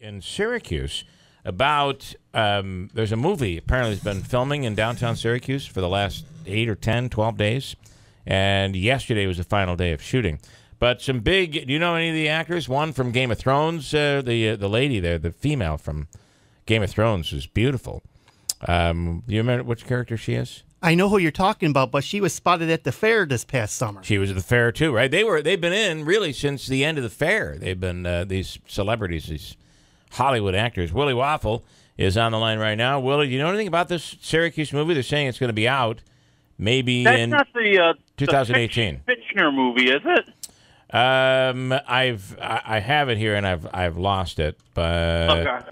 in Syracuse about there's a movie apparently that's been filming in downtown Syracuse for the last 8 or 10, 12 days, and yesterday was the final day of shooting. But some big, do you know any of the actors? One from Game of Thrones, the lady there, the female from Game of Thrones is beautiful. Do you remember which character she is? I know who you're talking about, but she was spotted at the fair this past summer. She was at the fair too, right? They've been in really since the end of the fair. They've been these celebrities, these Hollywood actors. Willie Waffle is on the line right now. Willie, do you know anything about this Syracuse movie? They're saying it's going to be out maybe in not the 2018. The Fitchner movie, is it? I have it here and I've lost it, but Okay.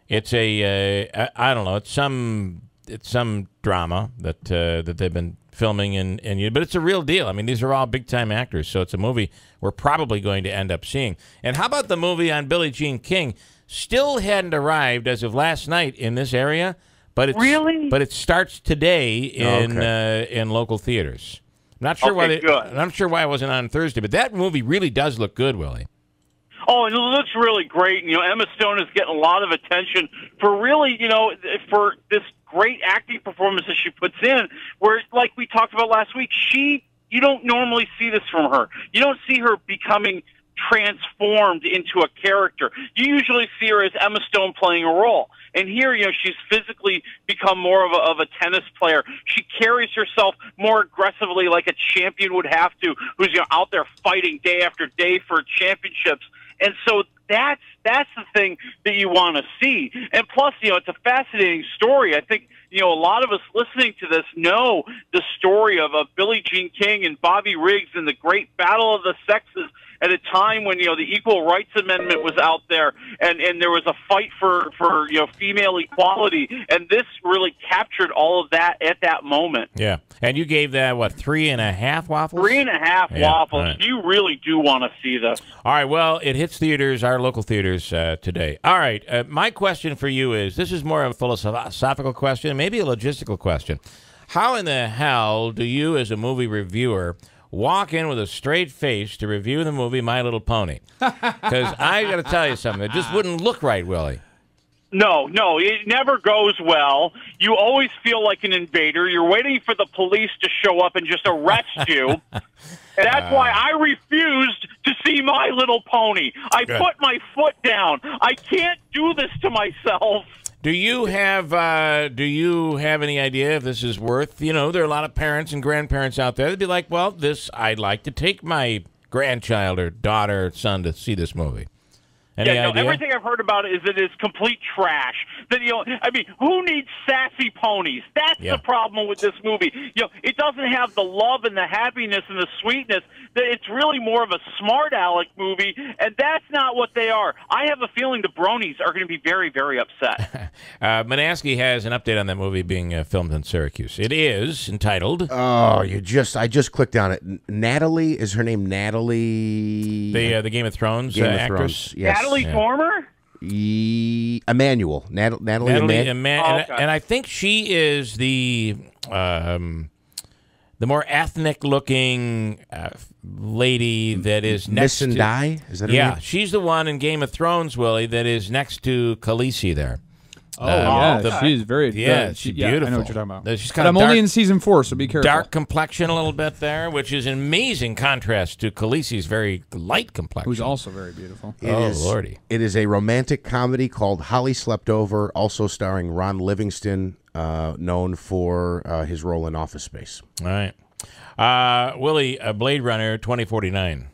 It's I don't know. It's some drama that they've been filming but it's a real deal. I mean, these are all big time actors, so it's a movie we're probably going to end up seeing. And how about the movie on Billie Jean King? Still hadn't arrived as of last night in this area, but it starts today in local theaters. I'm not sure I'm sure why it wasn't on Thursday, but that movie really does look good, Willie. Oh, and it looks really great. You know, Emma Stone is getting a lot of attention for really, for this great acting performance that she puts in, where, like we talked about last week, you don't normally see this from her. You don't see her becoming transformed into a character. You usually see her as Emma Stone playing a role. And here, she's physically become more of a tennis player. She carries herself more aggressively like a champion would have to, who's out there fighting day after day for championships. And so that's the thing that you want to see. And plus, it's a fascinating story. I think, a lot of us listening to this know the story of Billie Jean King and Bobby Riggs and the great battle of the sexes at a time when, the Equal Rights Amendment was out there and there was a fight for female equality. And this really captured all of that at that moment. Yeah. And you gave that, 3.5 waffles? 3.5 waffles. Right. You really do want to see this. All right. Well, it hits theaters, our local theaters today. All right. My question for you is, this is more of a philosophical question, maybe a logistical question. How in the hell do you, as a movie reviewer, walk in with a straight face to review the movie My Little Pony? Because I got to tell you something. It just wouldn't look right, Willie. No, it never goes well. You always feel like an invader. You're waiting for the police to show up and just arrest you. And that's why I refused to see My Little Pony. I put my foot down. I can't do this to myself. Do you have any idea if this is worth, there are a lot of parents and grandparents out there that'd be like, well, I'd like to take my grandchild or daughter or son to see this movie. Any idea? Everything I've heard about it is that it's complete trash. That who needs sassy ponies? That's the problem with this movie. It doesn't have the love and the happiness and the sweetness. It's really more of a smart aleck movie, and that's not what they are. I have a feeling the bronies are going to be very, very upset. Manaski has an update on that movie being filmed in Syracuse. It is entitled. Oh, I just clicked on it. Natalie, is her name Natalie? The Game of Thrones actress. Yes. Natalie Dormer? Emmanuel. Natalie Emmanuel. And I think she is the more ethnic-looking lady that is next Miss to... Di? Is that her name? She's the one in Game of Thrones, Willie, that is next to Khaleesi there. She's very good. Yeah, she's beautiful. I know what you're talking about. She's I'm only in season 4, so be careful. Dark complexion a little bit there, which is an amazing contrast to Khaleesi's very light complexion. Who's also very beautiful. Lordy. It is a romantic comedy called Holly Slept Over, also starring Ron Livingston, known for his role in Office Space. All right. Willie, Blade Runner 2049.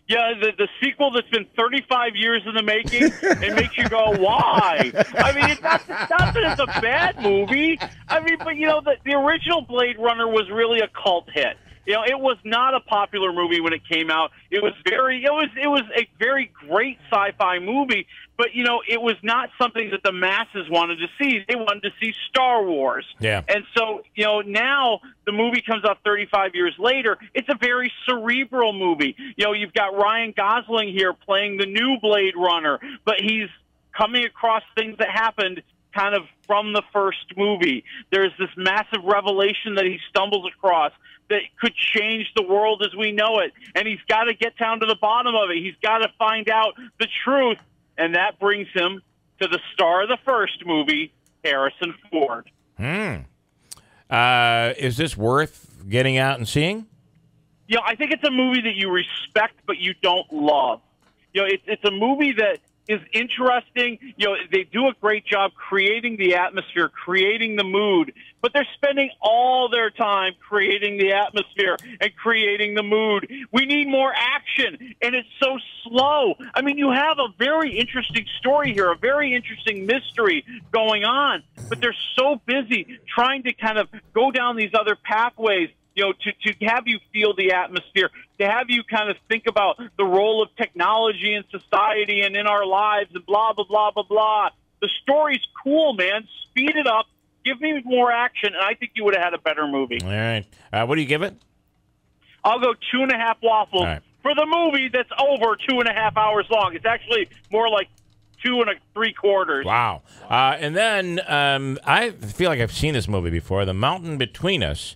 Yeah, the sequel that's been 35 years in the making, it makes you go, why? I mean, it's not that it's a bad movie. I mean, but, the original Blade Runner was really a cult hit. It was not a popular movie when it came out. It was a very great sci-fi movie, but it was not something that the masses wanted to see. They wanted to see Star Wars. Yeah. And so, now the movie comes out 35 years later. It's a very cerebral movie. You've got Ryan Gosling here playing the new Blade Runner, but he's coming across things that happened kind of from the first movie. There's this massive revelation that he stumbles across that could change the world as we know it, and he's got to get down to the bottom of it. He's got to find out the truth, and that brings him to the star of the first movie, Harrison Ford. Is this worth getting out and seeing? You know, I think it's a movie that you respect, but you don't love. You know, it's a movie that is interesting. You know, they do a great job creating the atmosphere, creating the mood, but they're spending all their time creating the atmosphere and creating the mood. We need more action, and it's so slow. I mean, you have a very interesting story here, a very interesting mystery going on, but they're so busy trying to kind of go down these other pathways, you know, to have you feel the atmosphere, to have you kind of think about the role of technology in society and in our lives and blah, blah, blah, blah, blah. The story's cool, man. Speed it up. Give me more action, and I think you would have had a better movie. All right. What do you give it? I'll go 2.5 waffles for the movie that's over 2.5 hours long. It's actually more like 2 3/4. Wow. And then I feel like I've seen this movie before, The Mountain Between Us.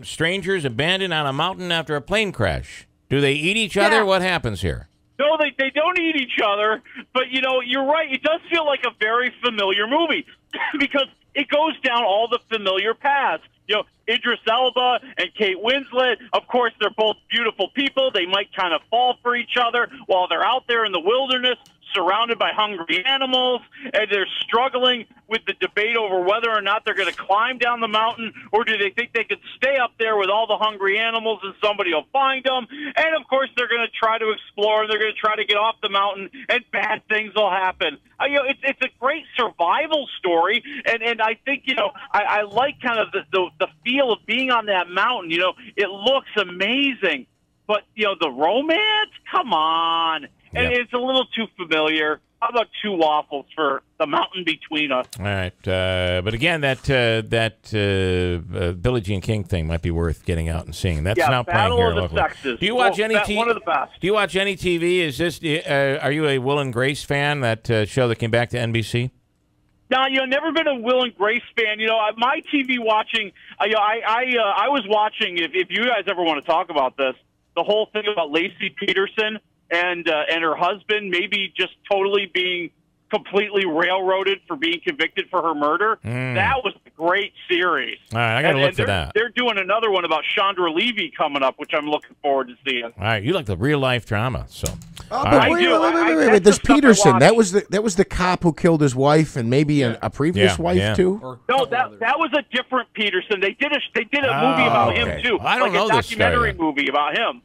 Strangers abandoned on a mountain after a plane crash. Do they eat each other? What happens here? No, they don't eat each other, but, you know, you're right. It does feel like a very familiar movie because it goes down all the familiar paths. You know, Idris Elba and Kate Winslet, of course, they're both beautiful people. They might kind of fall for each other while they're out there in the wilderness, surrounded by hungry animals, and they're struggling with the debate over whether or not they're going to climb down the mountain, or do they think they could stay up there with all the hungry animals and somebody will find them. And, of course, they're going to try to explore, and they're going to try to get off the mountain, and bad things will happen. You know, it's a great survival story, and I think, you know, I like kind of the feel of being on that mountain. You know, it looks amazing, but, you know, the romance, come on. And it's a little too familiar. How about 2 waffles for The Mountain Between Us? All right. But again, that Billie Jean King thing might be worth getting out and seeing. That's now playing here Battle of the locally. Sexes. Do you watch any TV? One of the best. Do you watch any TV? Is this? Are you a Will and Grace fan? That show that came back to NBC? No, you know, never been a Will and Grace fan. You know, my TV watching. I was watching. If you guys ever want to talk about this, the whole thing about Lacey Peterson and her husband maybe just totally being completely railroaded for being convicted for her murder. That was a great series. All right, I got to look for that. They're doing another one about Chandra Levy coming up, which I'm looking forward to seeing. All right, you like the real life drama, so. Wait. This Peterson, that was the cop who killed his wife and maybe a previous wife too. No, that was a different Peterson. They did a movie about him too. I don't know a this documentary movie about him.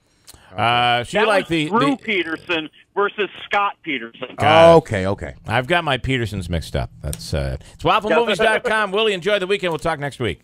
So you like the Drew Peterson versus Scott Peterson. Okay. I've got my Petersons mixed up. That's it's wafflemovies.com. Willie, enjoy the weekend. We'll talk next week.